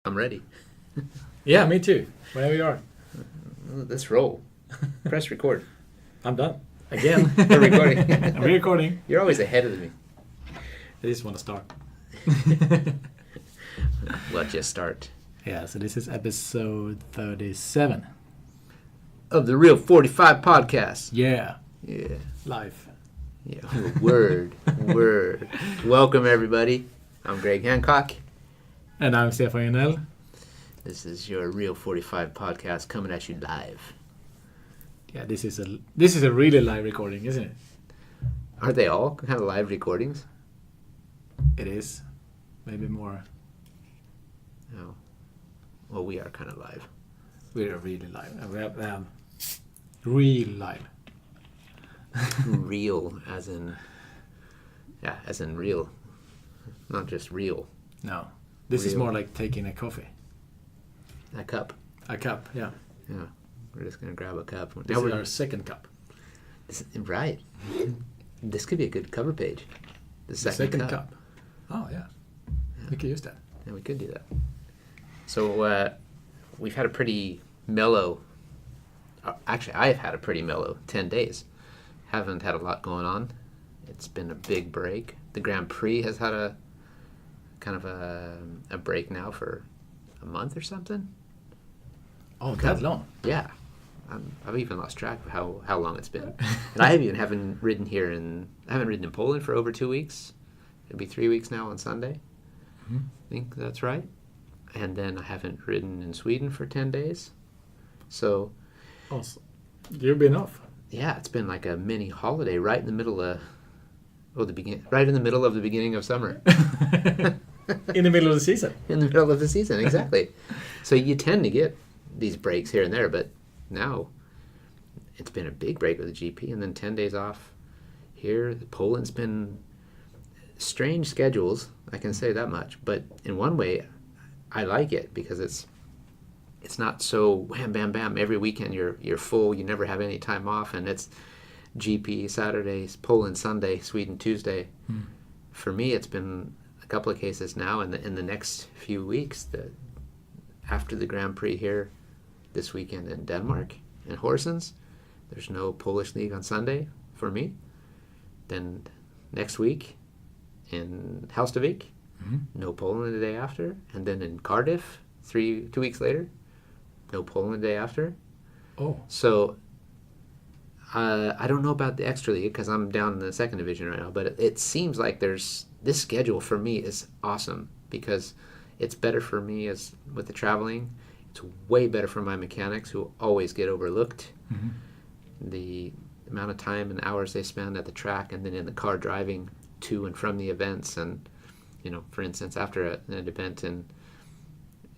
I'm ready. Yeah, me too. Whenever you are. Let's roll. Press record. I'm done. Again. We're recording. I'm recording. You're always ahead of me. I just want to start. Let's just start. Yeah, so this is episode 37. Of the Real 45 podcast. Yeah. Yeah. Live. Yeah. Word. Word. Welcome, everybody. I'm Greg Hancock. And I'm Stefan and Greg. This is your Real 45 podcast coming at you live. Yeah, this is a really live recording, isn't it? Aren't they all kind of live recordings? It is. Maybe more. No. Well, we are kind of live. We are really live. We have real live. Real as in... Yeah, as in real. Not just real. No. This is Real. more like taking a coffee. A cup. A cup, yeah. Yeah. We're just going to grab a cup. This is our second cup. Right. This could be a good cover page. The second cup. Oh, yeah. We could use that. Yeah, we could do that. So we've had a pretty mellow... actually, I've had a pretty mellow 10 days. Haven't had a lot going on. It's been a big break. The Grand Prix has had a kind of a break now for a month or something. Oh, that long? Yeah. I've even lost track of how long it's been. And I haven't ridden here I haven't ridden in Poland for over 2 weeks. It'll be 3 weeks now on Sunday. Mm-hmm. I think that's right. And then I haven't ridden in Sweden for 10 days. So... Awesome. You've been off? Yeah, it's been like a mini holiday right in the middle of... right in the middle of the beginning of summer. In the middle of the season. In the middle of the season, exactly. So you tend to get these breaks here and there, but now it's been a big break with the GP and then 10 days off here. Poland's been strange schedules, I can say that much. But in one way, I like it because it's not so wham, bam, bam. Every weekend you're full. You never have any time off, and it's GP Saturdays, Poland Sunday, Sweden Tuesday. For me, it's been a couple of cases now, and in the next few weeks, after the Grand Prix here this weekend in Denmark, in Horsens, there's no Polish League on Sunday for me. Then next week in Hallstavik, no Poland the day after. And then in Cardiff, 2 weeks later, no Poland the day after. Oh. So I don't know about the extra league because I'm down in the second division right now, but it seems like this schedule for me is awesome because it's better for me with the traveling. It's way better for my mechanics who always get overlooked. Mm-hmm. The amount of time and hours they spend at the track and then in the car driving to and from the events. And, for instance, after an event, and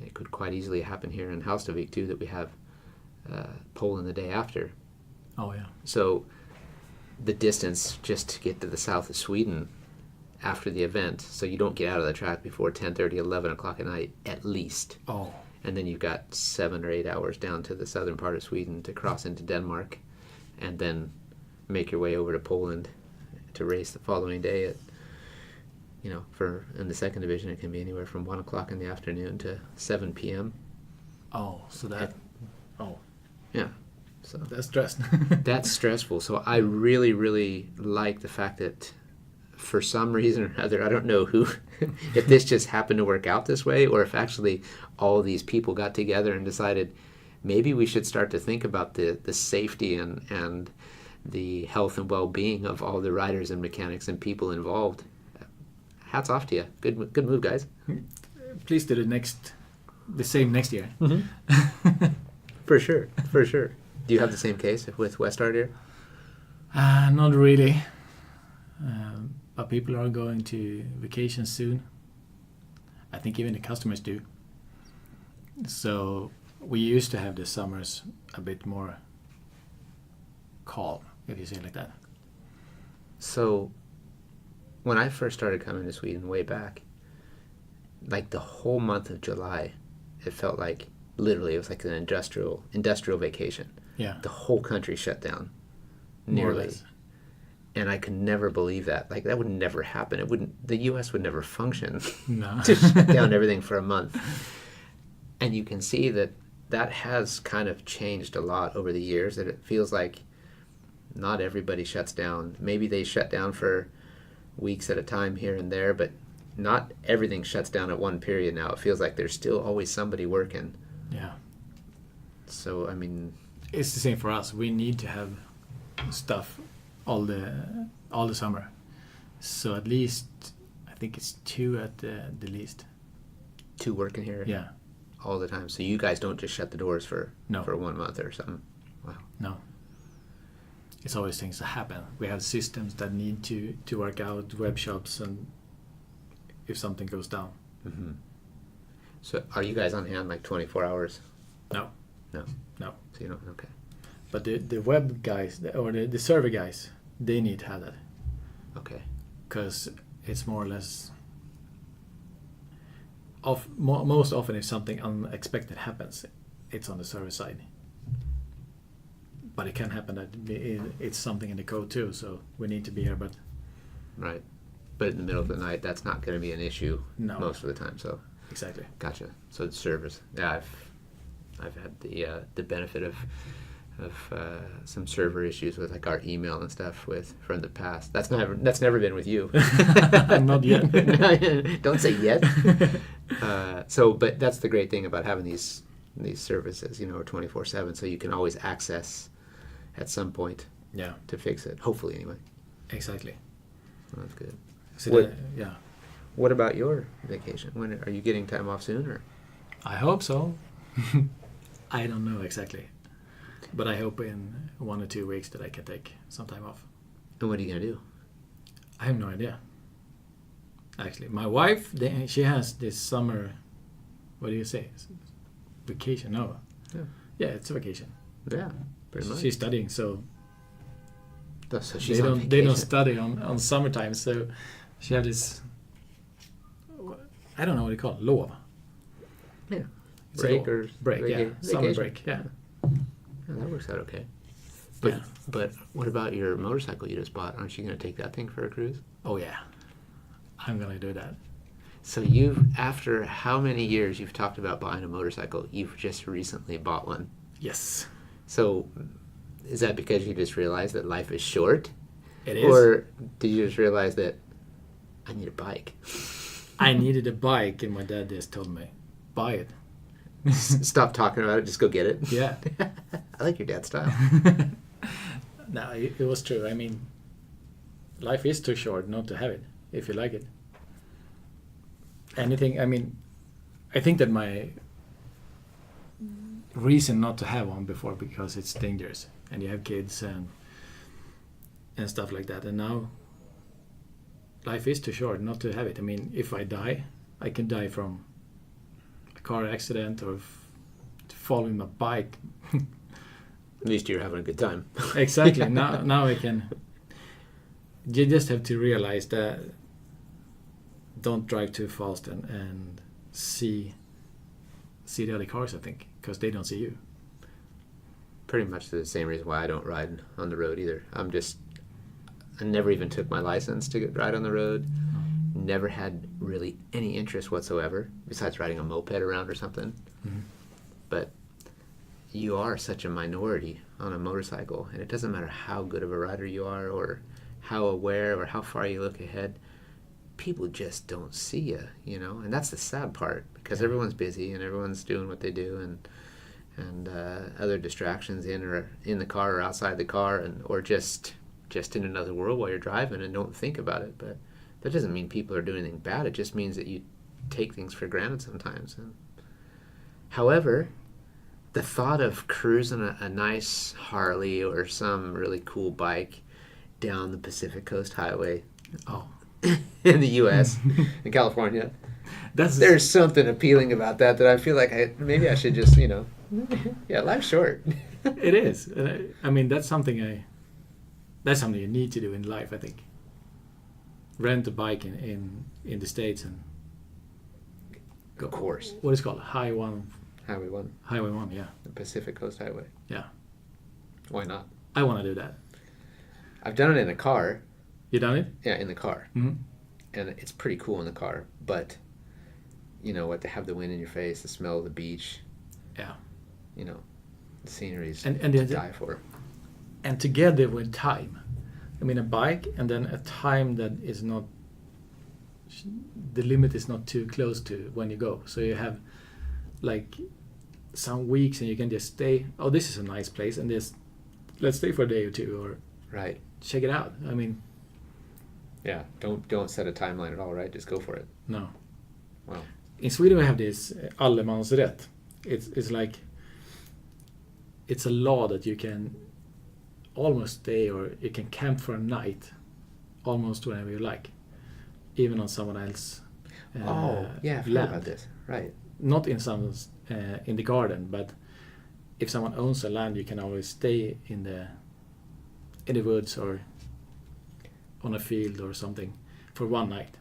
it could quite easily happen here in Hallstavik too, that we have Poland the day after. Oh, yeah. So the distance just to get to the south of Sweden after the event, so you don't get out of the track before 10:30, 11 o'clock at night at least. Oh. And then you've got 7 or 8 hours down to the southern part of Sweden to cross into Denmark and then make your way over to Poland to race the following day at, in the second division, it can be anywhere from 1 o'clock in the afternoon to 7 p.m. Oh, so that... Oh. Yeah. So that's stress. That's stressful. So I really, really like the fact that for some reason or another, I don't know if this just happened to work out this way or if actually all these people got together and decided maybe we should start to think about the safety and the health and well-being of all the riders and mechanics and people involved. Hats off to you. Good move, guys. Please do the same next year. Mm-hmm. For sure. Do you have the same case with Westart here? Not really. But people are going to vacation soon. I think even the customers do. So we used to have the summers a bit more calm, if you say it like that. So when I first started coming to Sweden way back, like the whole month of July, it felt like literally it was like an industrial vacation. Yeah. The whole country shut down. More or Nearly. less. And I could never believe that. Like, that would never happen. The U.S. would never function No. to shut down everything for a month. And you can see that has kind of changed a lot over the years, that it feels like not everybody shuts down. Maybe they shut down for weeks at a time here and there, but not everything shuts down at one period now. It feels like there's still always somebody working. Yeah. So, I mean... It's the same for us. We need to have stuff all the summer. So at least, I think it's 2 at the least. 2 working here? Yeah. All the time. So you guys don't just shut the doors for No. for 1 month or something? Wow. No. It's always things that happen. We have systems that need to work out, web shops, and if something goes down. Mm-hmm. So are you guys on hand like 24 hours? No. No. No. So you don't, okay. But the web guys, or the server guys, they need to have that. Okay. Because it's more or less... most often if something unexpected happens, it's on the server side. But it can happen that it's something in the code too, so we need to be here. But Right. But in the middle of the night, that's not going to be an issue No. most of the time. So exactly. gotcha. So it's servers. Yeah, I've had the benefit of some server issues with like our email and stuff from the past. That's never been with you. Not yet. Don't say yet. But that's the great thing about having these services, 24/7, so you can always access at some point Yeah. to fix it. Hopefully, anyway. Exactly. Well, that's good. So yeah. What about your vacation? When are you getting time off soon, or? I hope so. I don't know exactly, but I hope in 1 or 2 weeks that I can take some time off. And what are you gonna do? I have no idea. Actually, my wife, she has this summer. What do you say? Vacation? No. Yeah, it's a vacation. Yeah, pretty much. She's studying, so So she's they on don't vacation. study on summertime. So she has this. I don't know what you call it. Lov. Yeah. It's Break a or break. Yeah, vacation. summer break. Yeah. Yeah, that works out okay. But Yeah. but what about your motorcycle you just bought? Aren't you gonna take that thing for a cruise? Oh yeah, I'm gonna do that. So after how many years you've talked about buying a motorcycle, you've just recently bought one. Yes, So is that because you just realized that life is short? it is. Or did you just realize that I need a bike? I needed a bike, and my dad just told me, buy it. Stop talking about it, just go get it. Yeah. I like your dad's style. No, it was true. I mean, life is too short not to have it if you like it. Anything. I mean, I think that my reason not to have one before because it's dangerous and you have kids and stuff like that. And now life is too short not to have it. I mean, if I die, I can die from a car accident or falling my bike. At least you're having a good time. Exactly. Now I can. You just have to realize that don't drive too fast and see the other cars, I think, because they don't see you. Pretty much the same reason why I don't ride on the road either. I never even took my license to ride on the road. Never had really any interest whatsoever, besides riding a moped around or something. Mm-hmm. But you are such a minority on a motorcycle, and it doesn't matter how good of a rider you are or how aware or how far you look ahead. People just don't see you, and that's the sad part, because everyone's busy and everyone's doing what they do, and other distractions in the car or outside the car, or just in another world while you're driving and don't think about it. But that doesn't mean people are doing anything bad. It just means that you take things for granted sometimes. However, the thought of cruising a nice Harley or some really cool bike down the Pacific Coast Highway in the U.S., in California, there's something appealing about that I feel like maybe I should just, yeah, life's short. It is. I mean, that's something you need to do in life, I think. Rent a bike in the States and Of course. What is it called? Highway 1. Highway 1, yeah. The Pacific Coast Highway. Yeah. Why not? I want to do that. I've done it in a car. You done it? Yeah, in the car. Mm-hmm. And it's pretty cool in the car, but you know what, to have the wind in your face, the smell of the beach, Yeah. you know, the sceneries And to die for. And together with time. I mean, a bike and then a time that is not, the limit is not too close to when you go. So you have like some weeks and you can just stay, oh, this is a nice place, and just let's stay for a day or two or Right. check it out. I mean, Yeah. Don't set a timeline at all, right? Just go for it. no. Wow. In Sweden we have this allemansrätt. It's like, it's a law that you can almost stay or you can camp for a night almost whenever you like, even on someone else Oh, yeah, I've heard land. about this. Right. Not in someone's in the garden, but if someone owns a land, you can always stay in the woods or on a field or something for one night.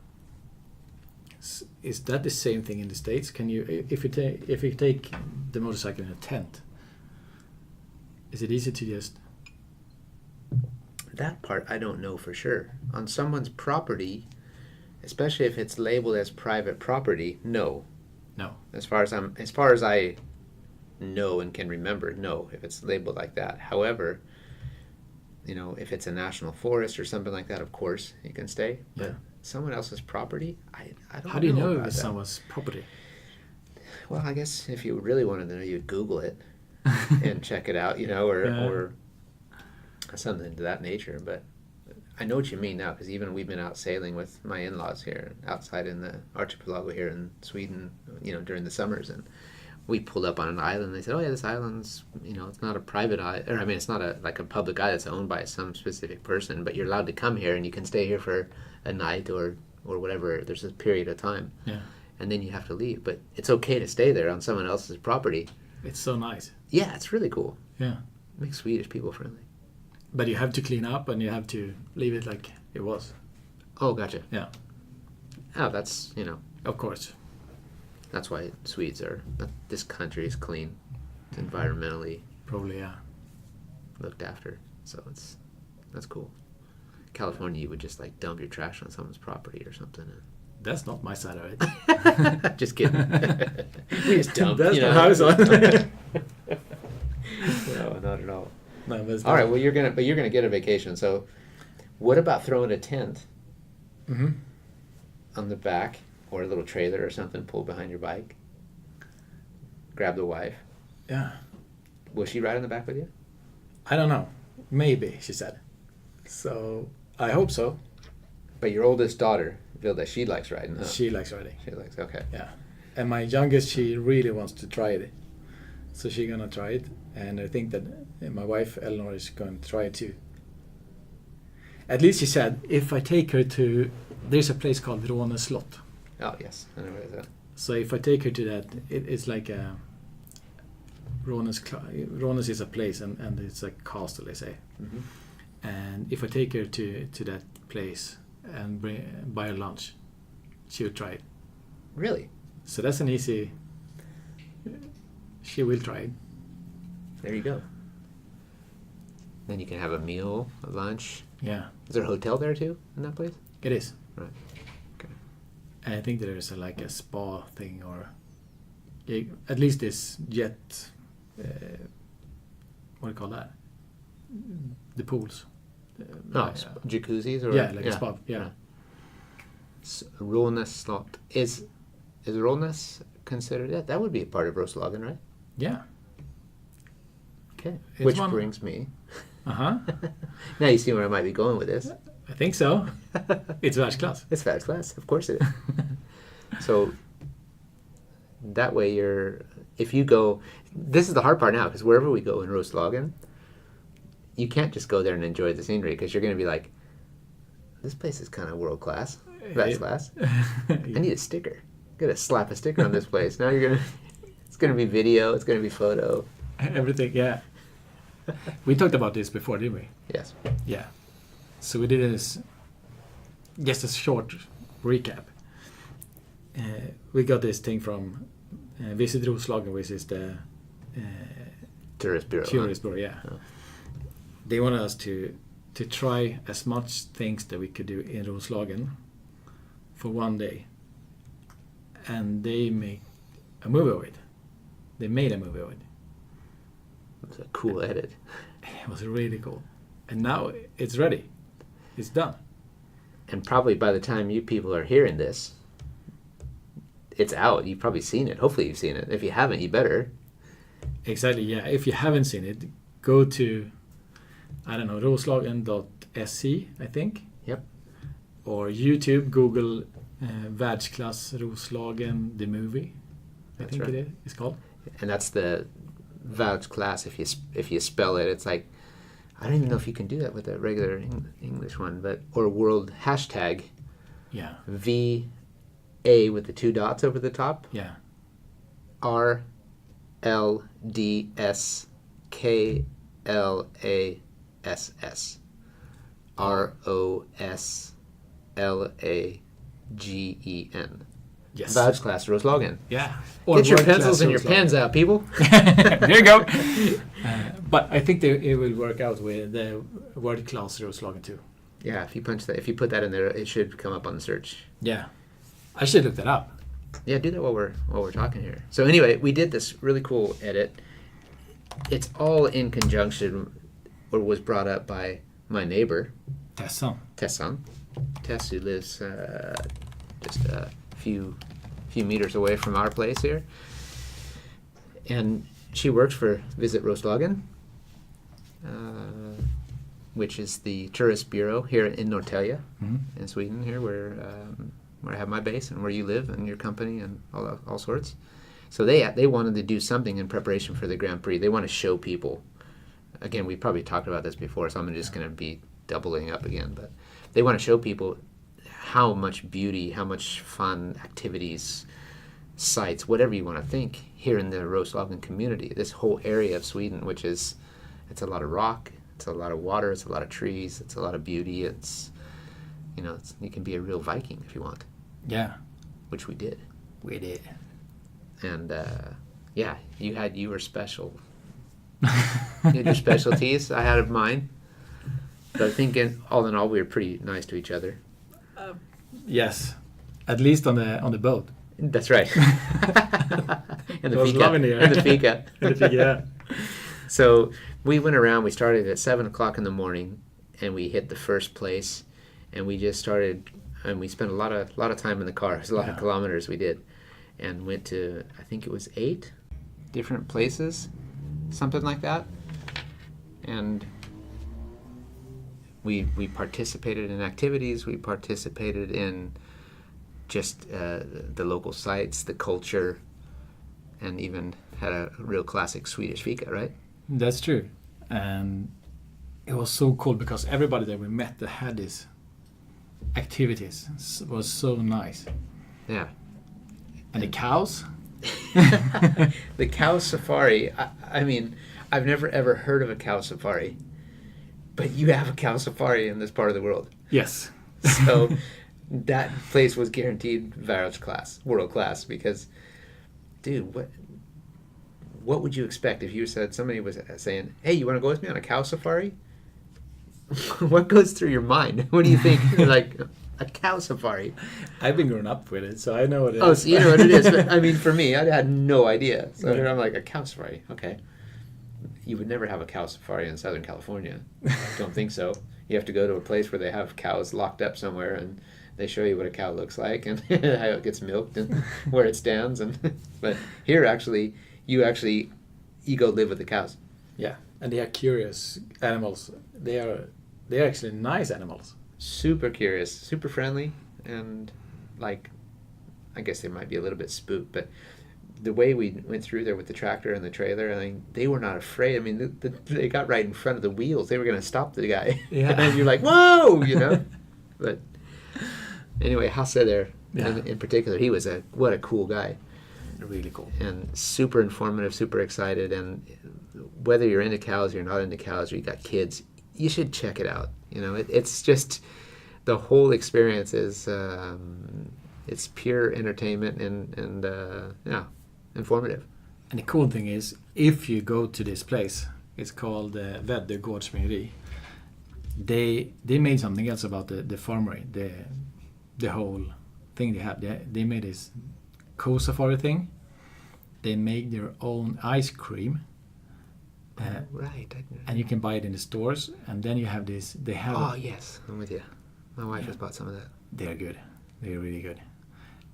Is that the same thing in the States? Can you, if you take the motorcycle in a tent, is it easy to just? That part I don't know for sure. On someone's property, especially if it's labeled as private property, no. No. As far as I know and can remember, no, if it's labeled like that. However, you know, if it's a national forest or something like that, of course you can stay. But Yeah. someone else's property, I don't know. How do you know if about it's that. someone's property? Well, I guess if you really wanted to know, you'd Google it and check it out, you know, or something to that nature. But I know what you mean now, because even we've been out sailing with my in-laws here, outside in the archipelago here in Sweden, you know, during the summers, and we pulled up on an island. They said, "Oh yeah, this island's, you know, it's not a private island, or I mean, it's not a public island. It's owned by some specific person, but you're allowed to come here and you can stay here for a night or whatever. There's a period of time, Yeah. and then you have to leave. But it's okay to stay there on someone else's property. It's so nice. Yeah, it's really cool. Yeah. Makes Swedish people friendly. But you have to clean up and you have to leave it like it was. Oh, gotcha. Yeah. Oh, that's, you know, Of course. that's why Swedes are. This country is clean, it's environmentally Probably, yeah. looked after. So that's cool. California, you would just like dump your trash on someone's property or something. That's not my side of it. Just kidding. We just dump. That's you not know. how it's on. No, not at all. No, but it's All right. Well, you're gonna get a vacation. So, what about throwing a tent Mm-hmm. on the back or a little trailer or something, pull behind your bike? Grab the wife. Yeah. Will she ride on the back with you? I don't know. Maybe, she said. So, I hope so. But your oldest daughter, Vilda, she likes riding, huh? She likes riding. She likes, okay. Yeah. And my youngest, she really wants to try it. So she's gonna try it. And I think that my wife, Eleanor, is going to try it too. At least she said, if I take her to, there's a place called Råne Slott. Oh, yes. I know where it's at. So if I take her to that, it's like a, Rånes is a place and it's a castle, they say. Mm-hmm. And if I take her to that place and buy her lunch, she would try it. Really? So that's an easy, she will try it. There you go. Then you can have a meal, a lunch. Yeah, Is there a hotel there too in that place? it is. Right. Okay. And I think there's like a spa thing or at least this jet, what do you call that? The pools. Jacuzzis or yeah, like a spa. Yeah. Råne Slott. Is Rånes considered it? That would be a part of Roslagen, right? Yeah. Okay. It's Which one- brings me. Uh-huh. Now you see where I might be going with this. I think so. It's världsklass. It's fast class, of course it is. So that way if you go, this is the hard part now, because wherever we go in Roslagen, you can't just go there and enjoy the scenery, because you're going to be like, this place is kind of world class, vast class. I need a sticker. Gotta slap a sticker on this place. Now it's gonna be video, it's gonna be photo. Everything, yeah. We talked about this before, didn't we? Yes. Yeah. So we did this, just a short recap. We got this thing from Visit Roslagen, which is the Tourist bureau. tourist bureau, yeah. Oh. They wanted us to try as much things that we could do in Roslagen for one day. and they make a movie of it. They made a movie of it. It's a cool edit. It was really cool. And now it's ready. It's done. And probably by the time you people are hearing this, it's out. You've probably seen it. Hopefully you've seen it. If you haven't, you better. Exactly, yeah. If you haven't seen it, go to, I don't know, roslagen.se, I think. Yep. Or YouTube, Google Världsklass Roslagen, the movie. I think right. it is called. And that's the Världsklass. If you spell it, it's like, I don't even know if you can do that with a regular English one, but or world hashtag. Yeah. VA with the 2 dots over the top. Yeah. RLDSKLASS. ROSLAGEN. Yes. Världsklass Roslagen. Yeah. Get your pencils and your pens out, people. There you go. But I think it will work out with the word class Roslagen too. Yeah, if you put that in there, it should come up on the search. Yeah. I should look that up. Yeah, do that while we're talking here. So anyway, we did this really cool edit. It's all in conjunction, or was brought up by my neighbor, Tessan. Tess, who lives just a few meters away from our place here. And she works for Visit Roslagen, which is the tourist bureau here in Norrtälje, in Sweden, here where I have my base and where you live and your company and all sorts. So they wanted to do something in preparation for the Grand Prix. They want to show people. Again, we probably talked about this before, so I'm just going to be doubling up again. But they want to show people how much beauty, how much fun, activities, sites, whatever you want to think, here in the Roslagen community. This whole area of Sweden, which is, it's a lot of rock, it's a lot of water, it's a lot of trees, it's a lot of beauty. It's, you can be a real Viking if you want. Yeah. Which we did. We did. And yeah, you were special. You had your specialties. I had mine. But I think all in all, we were pretty nice to each other. Yes, at least on the boat. That's right. And the fika. Loving it. And the fika. And the fika, yeah. So we went around. We started at 7 o'clock in the morning, and we hit the first place, and we just started. And we spent a lot of time in the car. It was a lot of kilometers we did, and went to, I think it was 8 different places, something like that. And we participated in activities. We participated in just the local sites, the culture, and even had a real classic Swedish fika, right? That's true. And it was so cool because everybody that we met that had these activities was so nice. Yeah. And the cows? The cow safari, I mean, I've never ever heard of a cow safari, but you have a cow safari in this part of the world. Yes. So that place was guaranteed Världsklass, world class, because, dude, what would you expect if you said, somebody was saying, hey, you want to go with me on a cow safari? What goes through your mind? What do you think? You're like, a cow safari? I've been growing up with it, so I know what it is. Oh, so you know what it is. But, I mean, for me, I had no idea. So here I'm like, a cow safari, okay. You would never have a cow safari in Southern California. I don't think so. You have to go to a place where they have cows locked up somewhere, and they show you what a cow looks like and how it gets milked and where it stands. But here, you go live with the cows. Yeah, and they are curious animals. They are actually nice animals. Super curious, super friendly, and like, I guess they might be a little bit spooked, but the way we went through there with the tractor and the trailer, I mean, they were not afraid. I mean, they got right in front of the wheels. They were going to stop the guy. Yeah. And you're like, whoa, But anyway, Hasse there, in particular, he was what a cool guy. Really cool. And super informative, super excited. And whether you're into cows, you're not into cows, or you got kids, you should check it out. It's just, the whole experience is, it's pure entertainment and informative. And the cool thing is, if you go to this place, it's called Väddö Gårdsmejeri. They made something else about the farmery, the whole thing they have. They made this co-safari thing. They make their own ice cream. Right. And you can buy it in the stores. And then you have this. They have. Oh yes, I'm with you. My wife has bought some of that. They're good. They're really good.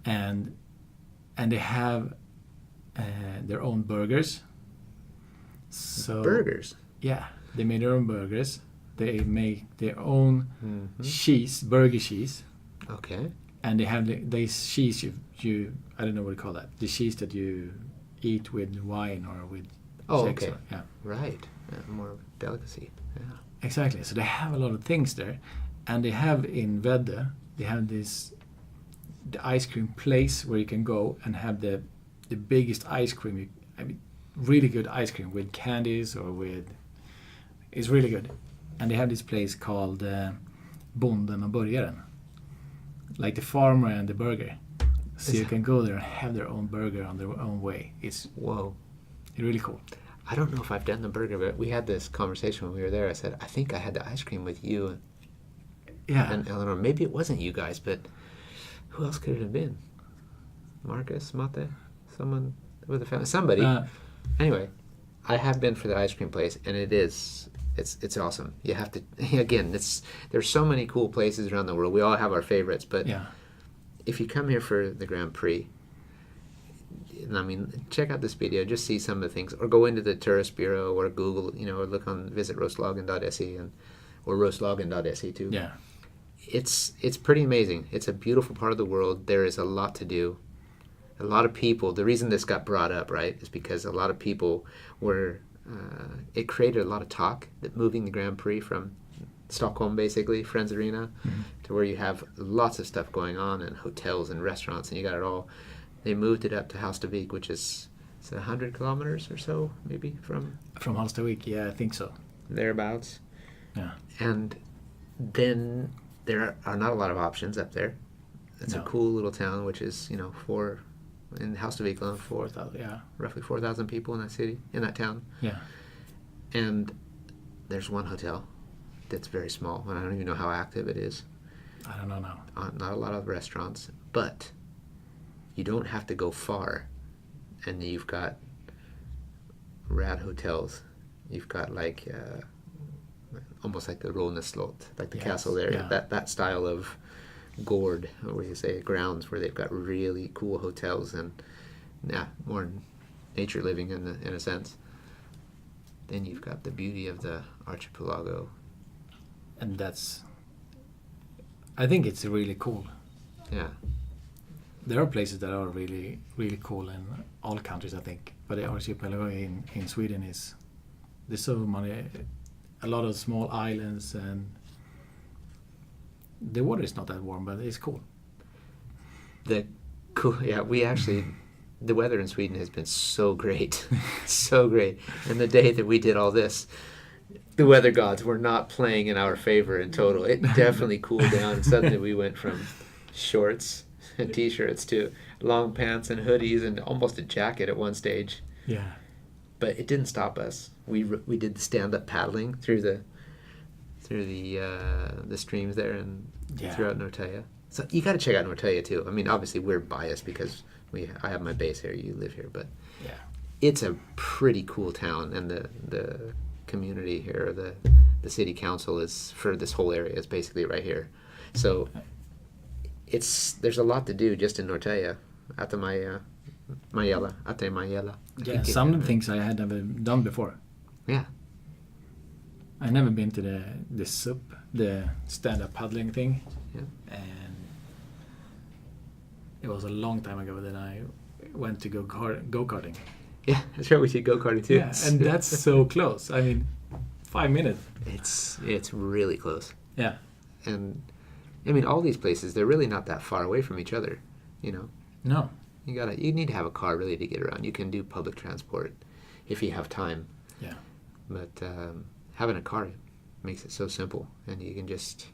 And they have their own burgers. So Burgers. Yeah, they made their own burgers. They make their own cheese, burger cheese. Okay. And they have this cheese you I don't know what you call that. The cheese that you eat with wine or with. Oh, sex okay. Or, yeah. Right. More delicacy. Yeah. Exactly. So they have a lot of things there, and they have in Vedde, they have the ice cream place where you can go and have the biggest ice cream. Really good ice cream with candies or with. It's really good, and they have this place called Bonden och Burgaren, like the farmer and the burger. So you can go there and have their own burger on their own way. It's really cool. I don't know if I've done the burger, but we had this conversation when we were there. I said, I think I had the ice cream with you and Eleanor. Maybe it wasn't you guys, but who else could it have been? Marcus, Mate, someone with a family, somebody. Anyway, I have been for the ice cream place, and it's awesome. You have to, again, there's so many cool places around the world. We all have our favorites, but if you come here for the Grand Prix, I mean, check out this video, just see some of the things, or go into the tourist bureau, or Google, or look on Visit Roslagen.se or Roslagen.se too. Yeah, it's pretty amazing. It's a beautiful part of the world. There is a lot to do. A lot of people. The reason this got brought up, right, is because a lot of people were. It created a lot of talk that moving the Grand Prix from Stockholm, basically, Friends Arena, to where you have lots of stuff going on and hotels and restaurants, and you got it all. They moved it up to Hallstavik, which is 100 kilometers or so, maybe, from Hallstavik. Yeah, I think so. Thereabouts. Yeah. And then there are not a lot of options up there. It's a cool little town, which is, in Hallstavik alone, 4,000, roughly 4,000 people in that city, in that town. Yeah. And there's one hotel that's very small, and I don't even know how active it is. I don't know now. Not a lot of restaurants, but you don't have to go far, and you've got rad hotels. You've got almost like the Råneslott, like the castle there. Yeah. That style of gourd, or what do you say, grounds, where they've got really cool hotels and more nature living in a sense. Then you've got the beauty of the archipelago, and I think it's really cool. Yeah. There are places that are really, really cool in all countries, I think. But the archipelago in Sweden there's so many, a lot of small islands, and the water is not that warm, but it's cool. We actually, the weather in Sweden has been so great, so great. And the day that we did all this, the weather gods were not playing in our favor in total. It definitely cooled down, and suddenly we went from shorts and t-shirts to long pants and hoodies and almost a jacket at one stage. Yeah. But it didn't stop us. We did the stand-up paddling through the streams there and throughout Norrtälje. So you got to check out Norrtälje too. I mean, obviously we're biased because I have my base here, you live here, but it's a pretty cool town, and the community here, the city council is for this whole area is basically right here. So there's a lot to do just in Norrtälje, at the Majella. Yeah, some of the things I had never done before. Yeah. I never been to the SUP, the stand-up paddling thing. Yeah. And it was a long time ago that I went to go-karting. Yeah, that's right, we did go-karting too. Yeah, and that's so close. I mean, 5 minutes. It's really close. Yeah. And I mean, all these places, they're really not that far away from each other, No. You need to have a car really to get around. You can do public transport if you have time. Yeah. But having a car makes it so simple, and you can just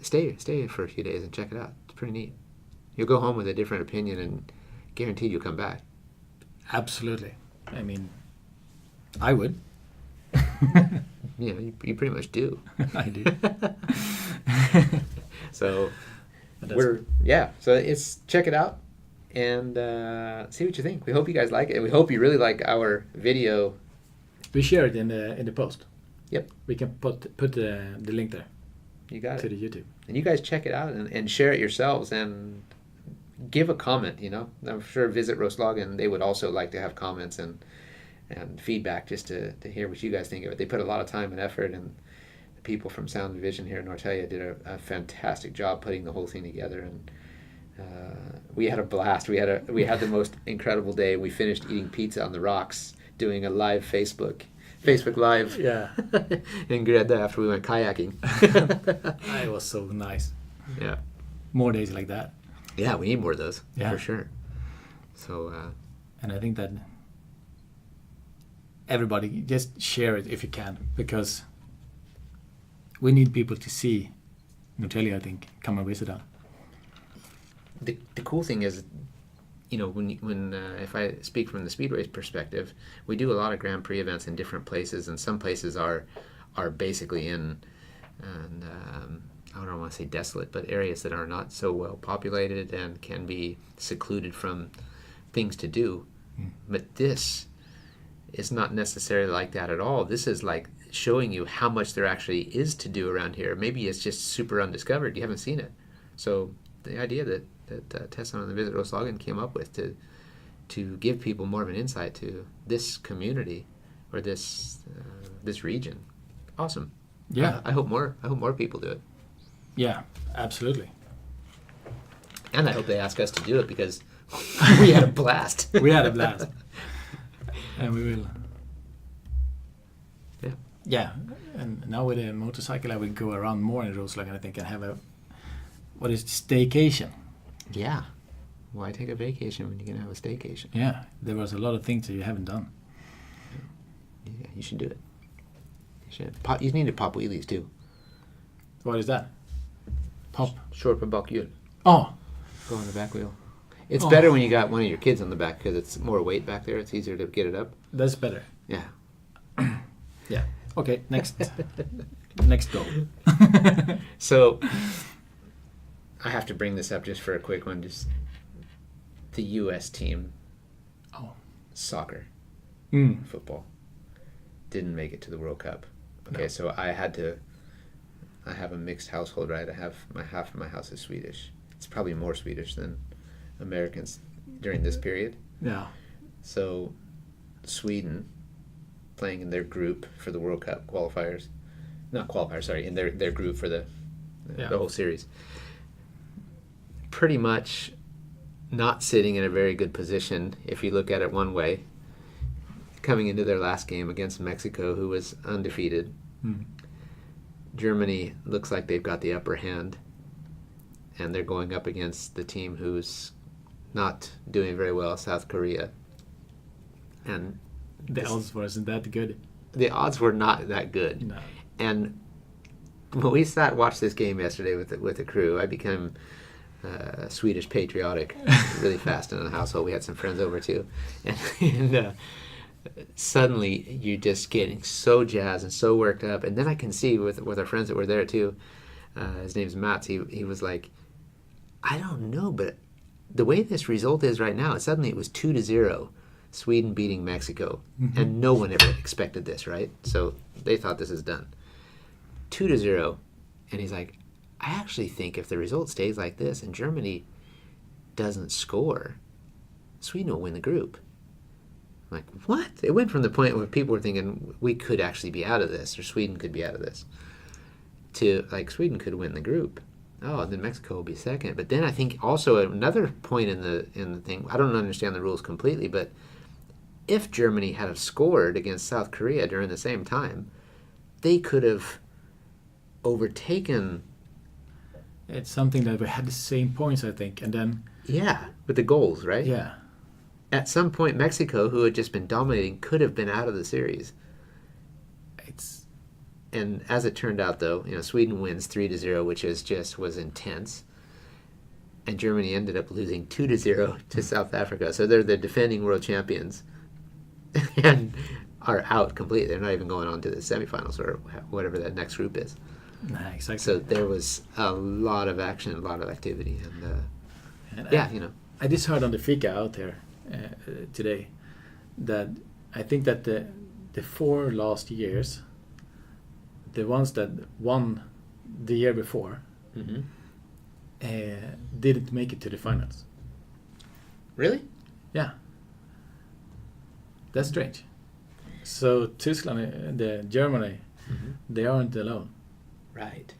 stay for a few days and check it out. It's pretty neat. You'll go home with a different opinion, and guaranteed you'll come back. Absolutely. I mean, I would. Yeah, you pretty much do. I do. So so check it out. and see what you think. We hope you guys like it. We hope you really like our video. We share it in the post. Yep. We can put the link there. You got to it. the YouTube. And you guys check it out and share it yourselves and give a comment, you know. I'm sure Visit Roslagen, they would also like to have comments and feedback just to hear what you guys think of it. They put a lot of time and effort, and the people from Sound and Vision here in Norrtälje did a fantastic job putting the whole thing together, and we had a blast. We had the most incredible day. We finished eating pizza on the rocks, doing a live Facebook Live. Yeah. in Greda after we went kayaking. It was so nice. Yeah. More days like that. Yeah, we need more of those, Yeah. for sure. So, and I think that everybody just share it if you can, because we need people to see Norrtälje, I think, come and visit us. the cool thing is, you know, when if I speak from the Speedway's perspective, we do a lot of Grand Prix events in different places, and some places are basically in, and I don't want to say desolate, but areas that are not so well populated and can be secluded from things to do. But this is not necessarily like that at all. This is like showing you how much there actually is to do around here. Maybe it's just super undiscovered. You haven't seen it. So the idea that Stefan and the Visit Roslagen came up with to give people more of an insight to this community or this region, awesome. Yeah. I hope more people do it. Yeah, absolutely. And I hope they ask us to do it, because we had a blast. We had a blast. And we will. Yeah. Yeah. And now with a motorcycle, I will go around more in Roslagen, I think, and have staycation. Yeah. Why take a vacation when you can have a staycation? Yeah. There was a lot of things that you haven't done. Yeah, you should do it. You should. You need to pop wheelies too. What is that? Pop. Short på bakhjul. Oh. Go on the back wheel. It's better when you got one of your kids on the back, because it's more weight back there. It's easier to get it up. That's better. Yeah. Yeah. Okay, next goal. So, I have to bring this up just for a quick one. Just the U.S. team, soccer, football, didn't make it to the World Cup. Okay, so I have a mixed household, right? Half of my house is Swedish. It's probably more Swedish than Americans during this period. Yeah. So, Sweden, playing in their group for the World Cup qualifiers, in their group for the whole series, pretty much not sitting in a very good position if you look at it one way, coming into their last game against Mexico, who was undefeated. Germany looks like they've got the upper hand, and they're going up against the team who's not doing very well, South Korea. And the odds wasn't that good. The odds were not that good. No. And when we sat and watched this game yesterday with the crew, I became Swedish patriotic really fast in the household. We had some friends over too, and suddenly you're just getting so jazzed and so worked up. And then I can see with our friends that were there too. His name's Mats. He was like, I don't know, but the way this result is right now, suddenly it was 2-0, Sweden beating Mexico, and no one ever expected this, right? So they thought this is done. 2-0, and he's like, I actually think if the result stays like this and Germany doesn't score, Sweden will win the group. I'm like, what? It went from the point where people were thinking we could actually be out of this, or Sweden could be out of this, to like Sweden could win the group. Oh, then Mexico will be second. But then I think also another point in the thing, I don't understand the rules completely, but if Germany had have scored against South Korea during the same time, they could have overtaken. It's something that we had the same points, I think, and then with the goals, right? Yeah. At some point, Mexico, who had just been dominating, could have been out of the series. And as it turned out, though, Sweden wins 3-0, which was intense. And Germany ended up losing 2-0 to South Africa. So they're the defending world champions and are out completely. They're not even going on to the semifinals or whatever that next group is. Nah, exactly. So there was a lot of action, a lot of activity. And I just heard on the fika out here today that I think that the 4 last years, the ones that won the year before, didn't make it to the finals. Really? Yeah. That's strange. So Tyskland, Germany, they aren't alone. Right.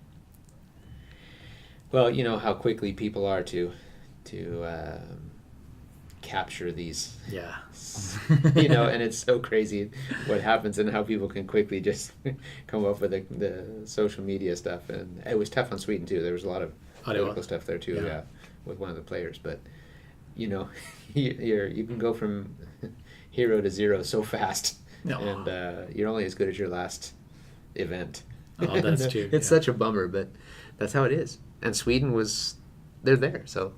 Well, you know how quickly people are to capture these. Yeah. You know, and it's so crazy what happens and how people can quickly just come up with the social media stuff. And it was tough on Sweden too. There was a lot of political stuff there too, yeah, with one of the players. But you know, you can go from hero to zero so fast, and you're only as good as your last event. Oh, that's true. It's such a bummer, but that's how it is. And Sweden they're there. So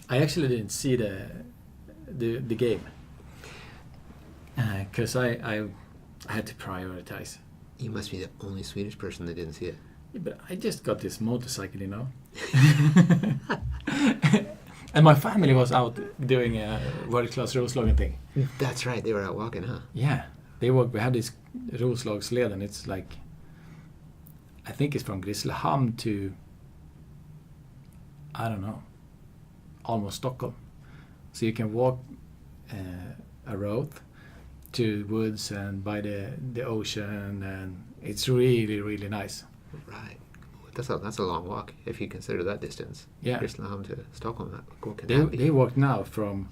I actually didn't see the game because I had to prioritize. You must be the only Swedish person that didn't see it. Yeah, but I just got this motorcycle, you know. And my family was out doing a world-class Roslagen thing. That's right. They were out walking, huh? Yeah. We had this Roslagsleden. It's like, I think it's from Grisslehamn to, I don't know, almost Stockholm. So you can walk a road to woods and by the ocean, and it's really, really nice. Right. That's a long walk if you consider that distance. Yeah. Grisslehamn to Stockholm. What can They that be? walked now from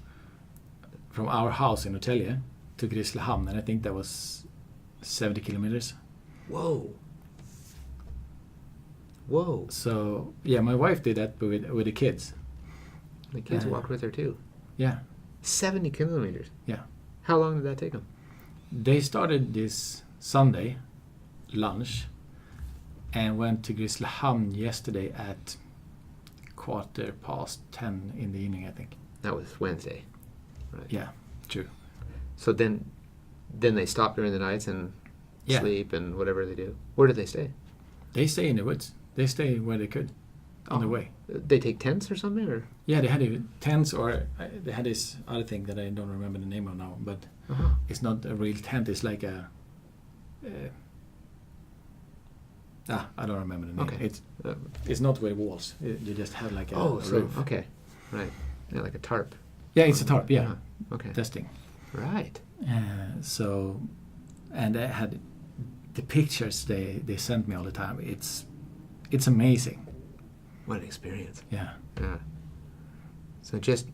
our house in Norrtälje to Grisslehamn, and I think that was 70 kilometers. Whoa. So yeah, my wife did that with the kids. The kids walked with her too. Yeah. 70 kilometers. Yeah. How long did that take them? They started this Sunday lunch and went to Grisslehamn yesterday at 10:15 in the evening, I think. That was Wednesday. Right. Yeah, true. So then they stop during the nights and sleep and whatever they do. Where do they stay? They stay in the woods. They stay where they could on the way. They take tents or something, or? Yeah, they had tents, or they had this other thing that I don't remember the name of now, but it's not a real tent. It's like a... I don't remember the name. Okay. It's not with walls. You just have like a roof. Okay. Right. Yeah, like a tarp. Yeah, it's a tarp, yeah. Okay. Testing. Right. So, and I had the pictures they sent me all the time. It's amazing. What an experience. Yeah. Yeah. So just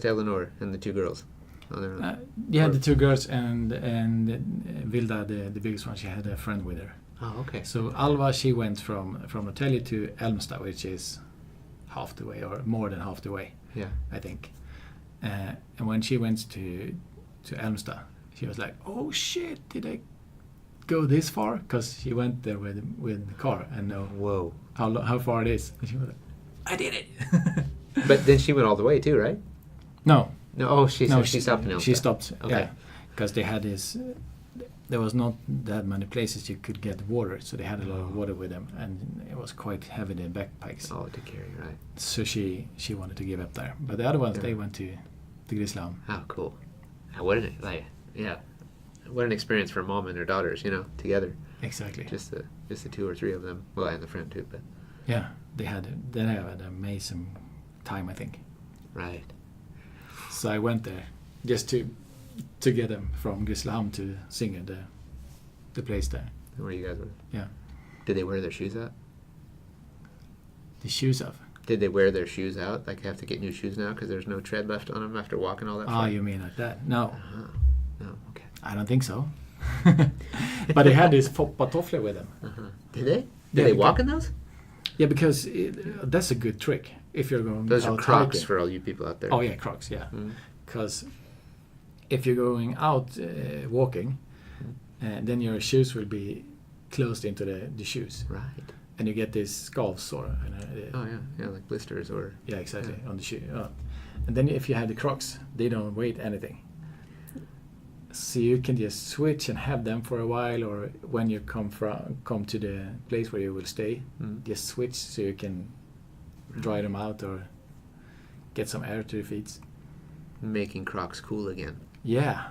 Eleanor and the 2 girls. The 2 girls and Vilda, the biggest one, she had a friend with her. Oh, okay. So Alva, she went from Norrtälje to Älmstad, which is half the way, or more than half the way. Yeah. I think. And when she went to Älmstad, she was like, "Oh shit! Did I go this far?" Because she went there with the car and know how far it is. And she was like, "I did it." But then she went all the way too, right? No. She stopped in Älmstad. She stopped. Okay. Yeah, because they had this. There was not that many places you could get water, so they had a lot of water with them, and it was quite heavy, the backpacks. Oh, to carry, right. So she wanted to give up there, but the other ones they went to Grisslehamn. Oh, cool! What an experience for a mom and her daughters, together. Exactly. Just the 2 or 3 of them. Well, and the friend too, but. Yeah, they had an amazing time, I think. Right. So I went there just to get them from Grisslehamn to Singen, the place there. Where you guys were? Yeah. Did they wear their shoes out? The shoes off? Did they wear their shoes out? Like, have to get new shoes now because there's no tread left on them after walking all that far? Oh, you mean like that? No. No, okay. I don't think so. But they had this patoffler with them. Did they? Did they walk in those? Yeah, because that's a good trick if you're going Those out are Crocs hiking. for all you people out there. Oh, yeah, Crocs, yeah. Because if you're going out walking, then your shoes will be closed into the shoes. Right. And you get this scalp sore. Yeah, like blisters or... Yeah, exactly, on the shoe. And then if you have the Crocs, they don't weigh anything. So you can just switch and have them for a while, or when you come to the place where you will stay, just switch so you can dry them out or get some air to your feet. making Crocs cool again. Yeah.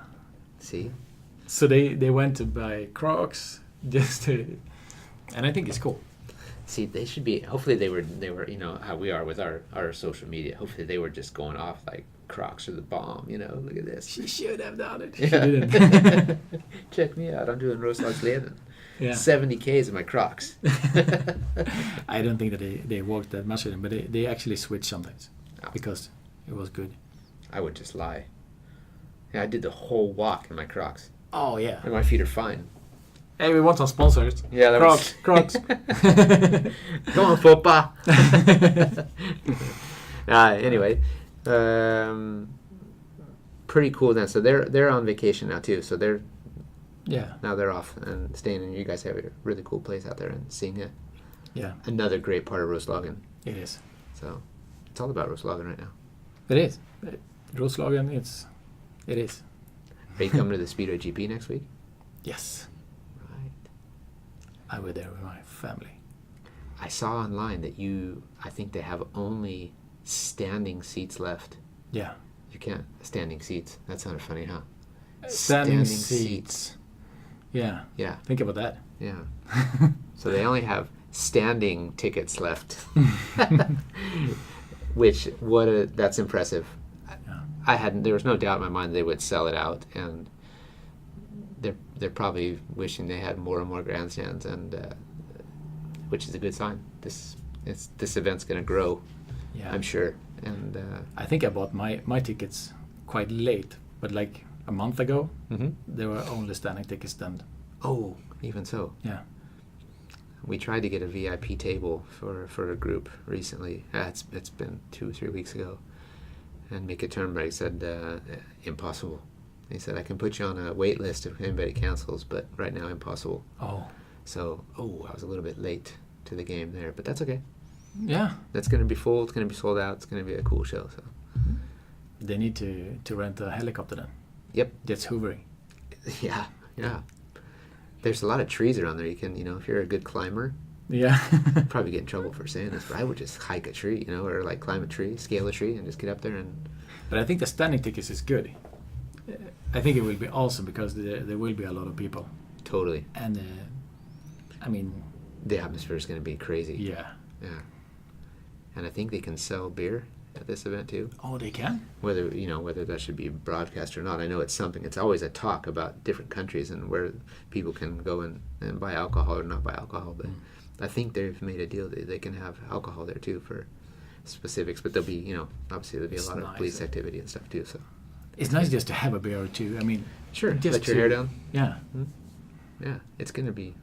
See? So they went to buy Crocs just to, and I think it's cool. See, they should be. Hopefully, they were. You know how we are with our social media. Hopefully, they were just going off like Crocs are the bomb. You know, look at this. She should have done it. Yeah. She didn't. Check me out. I'm doing Roslagen. Yeah. 70 Ks in my Crocs. I don't think that they walked that much with them, but they actually switch sometimes because it was good. I would just lie. Yeah, I did the whole walk in my Crocs. Oh yeah. And my feet are fine. Hey, we want some sponsors. Yeah, that Crocs. Come on, football. Anyway, pretty cool then. So they're on vacation now too. So now they're off and staying. And you guys have a really cool place out there and seeing it. Yeah. Another great part of Roslagen. It is. So it's all about Roslagen right now. It is. Roslagen. It is. Are you coming to the Speedway GP next week? Yes. Right. I was there with my family. I saw online that I think they have only standing seats left. Yeah. You can't. Standing seats. That sounded funny, huh? Standing seats. Yeah. Yeah. Think about that. Yeah. So they only have standing tickets left. Which, that's impressive. Yeah. There was no doubt in my mind they would sell it out, and they're probably wishing they had more and more grandstands, and which is a good sign. This event's going to grow, Yeah. I'm sure. And I think I bought my tickets quite late, but like a month ago, there were only standing tickets then. oh, even so, Yeah. we tried to get a VIP table for a group recently. It's been 2 or 3 weeks ago, and Mika Turnberg said impossible. He said, I can put you on a wait list if anybody cancels, but right now impossible. Oh. So, I was a little bit late to the game there, but that's okay. Yeah. That's going to be full. It's going to be sold out. It's going to be a cool show. So, They need to rent a helicopter then. yep. Just hovering. Yeah. There's a lot of trees around there. You can, if you're a good climber, Yeah. probably get in trouble for saying this, but I would just hike a tree, or like climb a tree, scale a tree, and just get up there and. But I think the standing tickets is good. I think it will be awesome because there will be a lot of people. Totally. And I mean, The atmosphere is going to be crazy. yeah. Yeah. And I think they can sell beer at this event too. Oh, they can? Whether that should be broadcast or not. I know it's something. It's always a talk about different countries and where people can go and buy alcohol or not buy alcohol. But I think they've made a deal that they can have alcohol there too for specifics. But there'll be, obviously there'll be a lot of police activity and stuff too. So It's nice just to have a beer or two. I mean, sure, just let your hair down. Yeah. Yeah, it's gonna be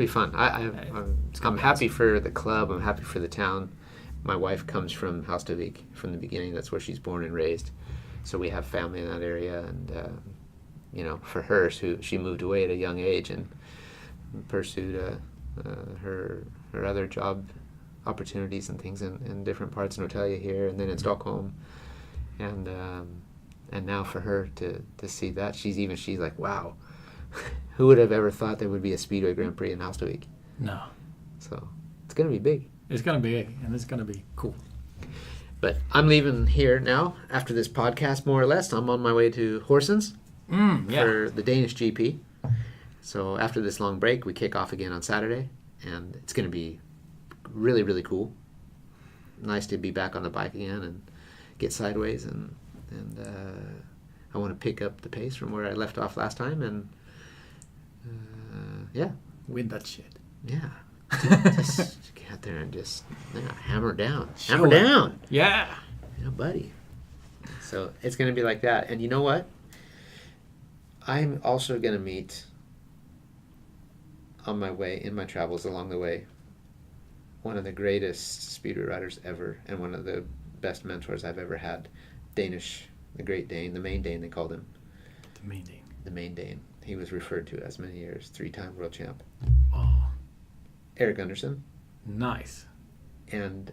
fun. I'm happy for the club. I'm happy for the town. My wife comes from Hallstavik from the beginning. That's where she's born and raised. So we have family in that area, and for her, she moved away at a young age and pursued her other job opportunities and things in different parts of Norrtälje here, and then in Stockholm, and now for her to see that, she's like, wow. Who would have ever thought there would be a Speedway Grand Prix in Hallstavik? No. So it's going to be big. It's going to be big, and it's going to be cool. But I'm leaving here now after this podcast, more or less. I'm on my way to Horsens for the Danish GP. So after this long break, we kick off again on Saturday, and it's going to be really, really cool. Nice to be back on the bike again and get sideways, and I want to pick up the pace from where I left off last time, and Win that shit. Yeah. Just get out there and just hammer down. Sure. Hammer down. Yeah. Buddy. So it's going to be like that. And you know what? I'm also going to meet on my way, in my travels along the way, one of the greatest speedway riders ever and one of the best mentors I've ever had. Danish, the Great Dane, the main Dane they called him. The main Dane. The main Dane. He was referred to as many years, 3-time world champ. Oh. Erik Gundersen. Nice. And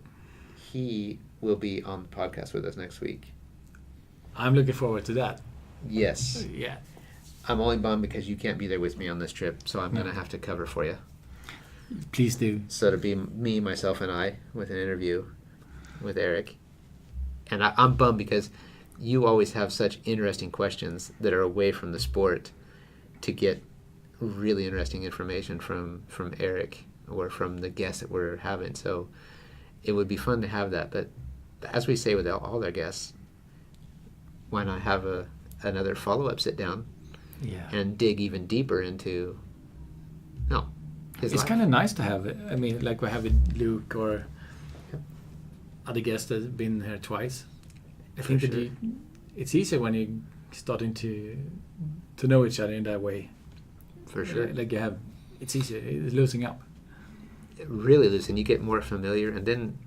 he will be on the podcast with us next week. I'm looking forward to that. Yes. Yeah. I'm only bummed because you can't be there with me on this trip, so I'm going to have to cover for you. Please do. So it'll be me, myself, and I with an interview with Erik. And I'm bummed because you always have such interesting questions that are away from the sport to get really interesting information from Erik or from the guests that we're having. So it would be fun to have that. But as we say with all our guests, why not have another follow-up sit down and dig even deeper into his It's life. kind of nice to have it. I mean, like we have with Luke or other guests that have been here twice. I think that it's easier when you're starting to know each other in that way. For sure. Like you have, it's easier. It's losing up. It really is, and you get more familiar. And then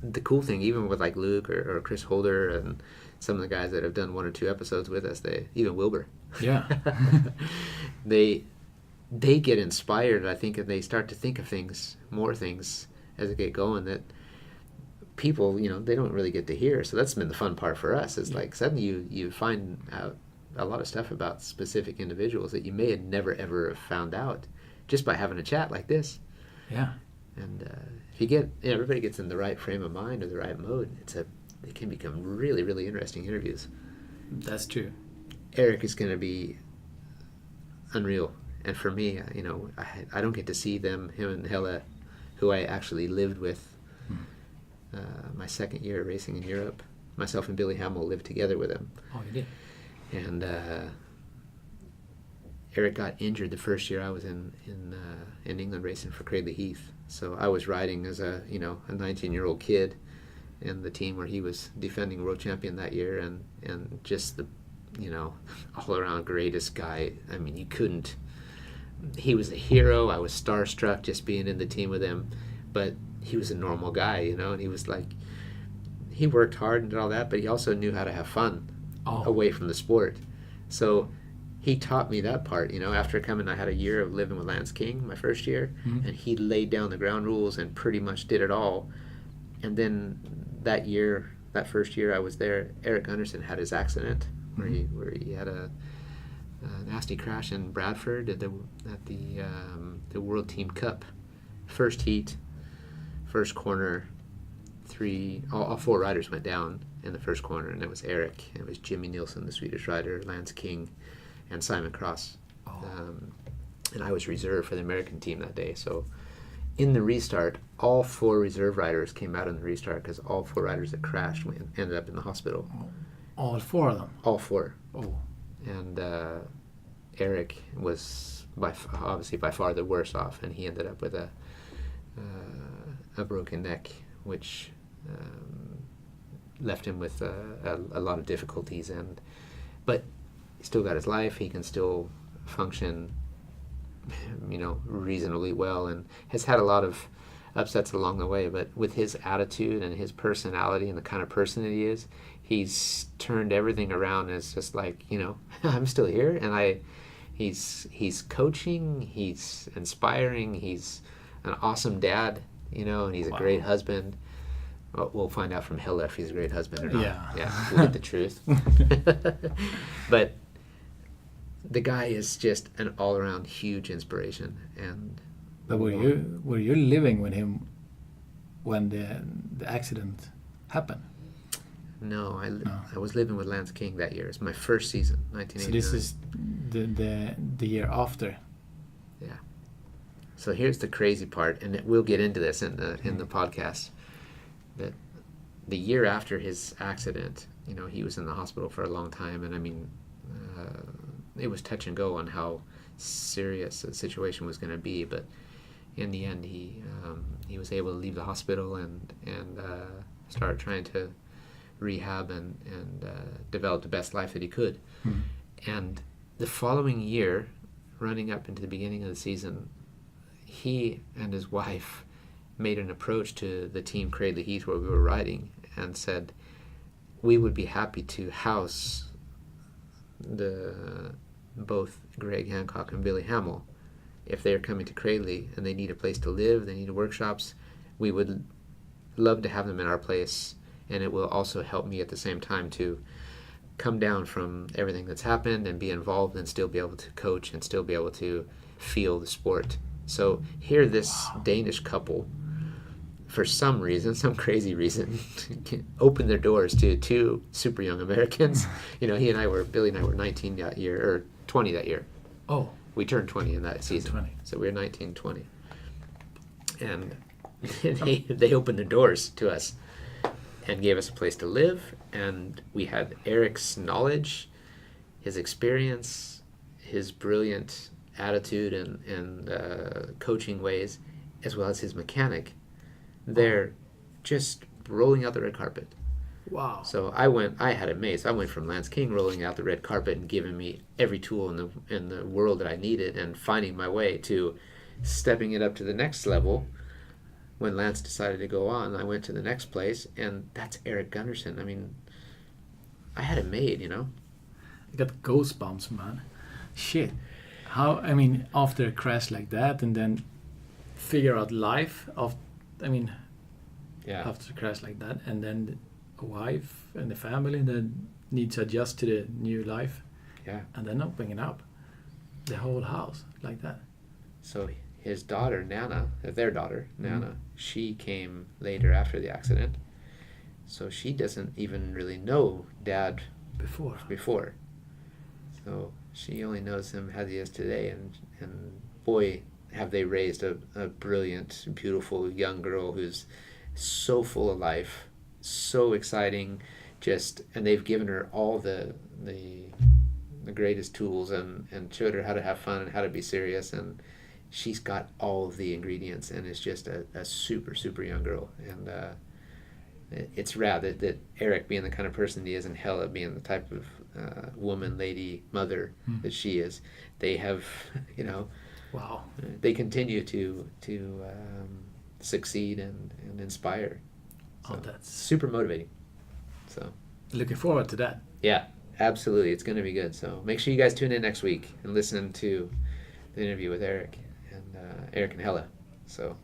the cool thing, even with like Luke or Chris Holder and some of the guys that have done 1 or 2 episodes with us, even Wilbur. Yeah. They get inspired, I think, and they start to think of more things as they get going that people, they don't really get to hear. So that's been the fun part for us. It's like suddenly you find out a lot of stuff about specific individuals that you may have never ever have found out just by having a chat like this. Yeah. And if everybody gets in the right frame of mind or the right mode, it can become really, really interesting interviews. That's true. Erik is going to be unreal. And for me, I don't get to see him and Hella, who I actually lived with my second year racing in Europe. Myself and Billy Hamill lived together with him. Oh, you did? And Erik got injured the first year I was in England racing for Cradley Heath. So I was riding as a 19-year-old kid in the team where he was defending world champion that year, and just the all-around greatest guy. I mean, he was a hero. I was starstruck just being in the team with him, but he was a normal guy, and he was like, he worked hard and did all that, but he also knew how to have fun away from the sport. So he taught me that part. After coming, I had a year of living with Lance King my first year, and he laid down the ground rules and pretty much did it all. And then that first year I was there, Erik Gundersen had his accident where he had a nasty crash in Bradford at the World Team Cup. First heat, first corner, all 4 riders went down in the first corner, and it was Erik, it was Jimmy Nielsen, the Swedish rider, Lance King, and Simon Cross. And I was reserve for the American team that day. So in the restart, all 4 reserve riders came out in the restart because all 4 riders that crashed ended up in the hospital. All 4 of them? All 4. Oh. And Erik was obviously by far the worst off, and he ended up with a broken neck, which left him with a lot of difficulties. But he still got his life. He can still function, reasonably well, and has had a lot of upsets along the way. But with his attitude and his personality and the kind of person that he is, he's turned everything around. It's just like, I'm still here, and he's coaching, he's inspiring, he's an awesome dad, and he's a great husband. Well, we'll find out from Hilla if he's a great husband or not. Yeah, we'll get the truth. But the guy is just an all-around huge inspiration. But were you living with him when the accident happened? No, I was living with Lance King that year. It's my first season, 1989. So this is the year after. Yeah. So here's the crazy part, and we'll get into this in the podcast. That the year after his accident, he was in the hospital for a long time, and I mean, it was touch and go on how serious the situation was going to be. But in the end, he was able to leave the hospital and start trying to rehab and develop the best life that he could. And the following year, running up into the beginning of the season, he and his wife made an approach to the team Cradley Heath where we were riding and said, we would be happy to house both Greg Hancock and Billy Hamill. If they're coming to Cradley and they need a place to live, they need workshops, we would love to have them in our place, and it will also help me at the same time to come down from everything that's happened and be involved and still be able to coach and still be able to feel the sport. So here this Danish couple for some reason, some crazy reason, opened their doors to 2 super young Americans. Billy and I were 19 that year, or 20 that year. Oh. We turned 20 in that season. 20. So we were 19, 20. And they opened the doors to us and gave us a place to live. And we had Erik's knowledge, his experience, his brilliant attitude and coaching ways, as well as his mechanic. They're just rolling out the red carpet. Wow. So I had it made. So I went from Lance King rolling out the red carpet and giving me every tool in the world that I needed, and finding my way to stepping it up to the next level. When Lance decided to go on, I went to the next place, and that's Erik Gundersen. I mean, I had it made, I got goosebumps, man. Shit. How, after a crash like that, and then figure out life after a crash like that, and then a wife and a family that needs to adjust to the new life. Yeah. And then opening up the whole house like that. So his daughter, their daughter, Nana, she came later after the accident. So she doesn't even really know Dad before. So she only knows him as he is today. And boy, have they raised a brilliant, beautiful young girl who's so full of life, so exciting, and they've given her all the greatest tools and showed her how to have fun and how to be serious, and she's got all of the ingredients and is just a super, super young girl. And it's rad that Erik, being the kind of person he is, and Hella being the type of woman, lady, mother that she is, they have, wow, they continue to succeed and inspire. So that's super motivating. So looking forward to that. Yeah, absolutely. It's going to be good. So make sure you guys tune in next week and listen to the interview with Erik and Hella. So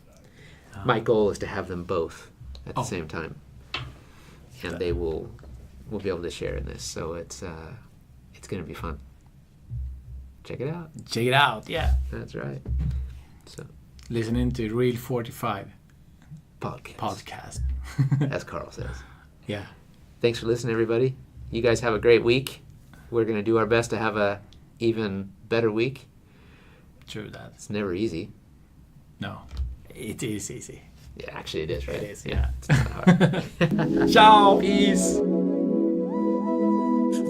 my goal is to have them both at the same time, and they will be able to share in this. So it's going to be fun. Check it out. Check it out. Yeah, that's right. So listening to Real 45 podcast, as Carl says. Yeah. Thanks for listening, everybody. You guys have a great week. We're going to do our best to have a even better week. True that. It's never easy. No, it is easy. Yeah, actually it is, right? It is, yeah. It's not hard. Ciao. Peace.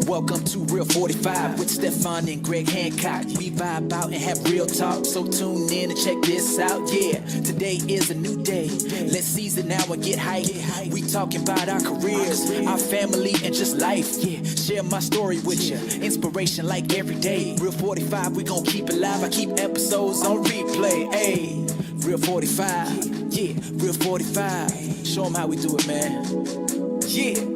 Welcome to Real 45 with Stefan and Greg Hancock. We vibe out and have real talk, so tune in and check this out. Yeah, today is a new day. Let's seize it now and get hype. We talking about our careers, our family, and just life. Yeah, share my story with you. Inspiration like every day. Real 45, we gon' keep it live. I keep episodes on replay. Hey, Real 45. Yeah, Real 45. Show them how we do it, man. Yeah.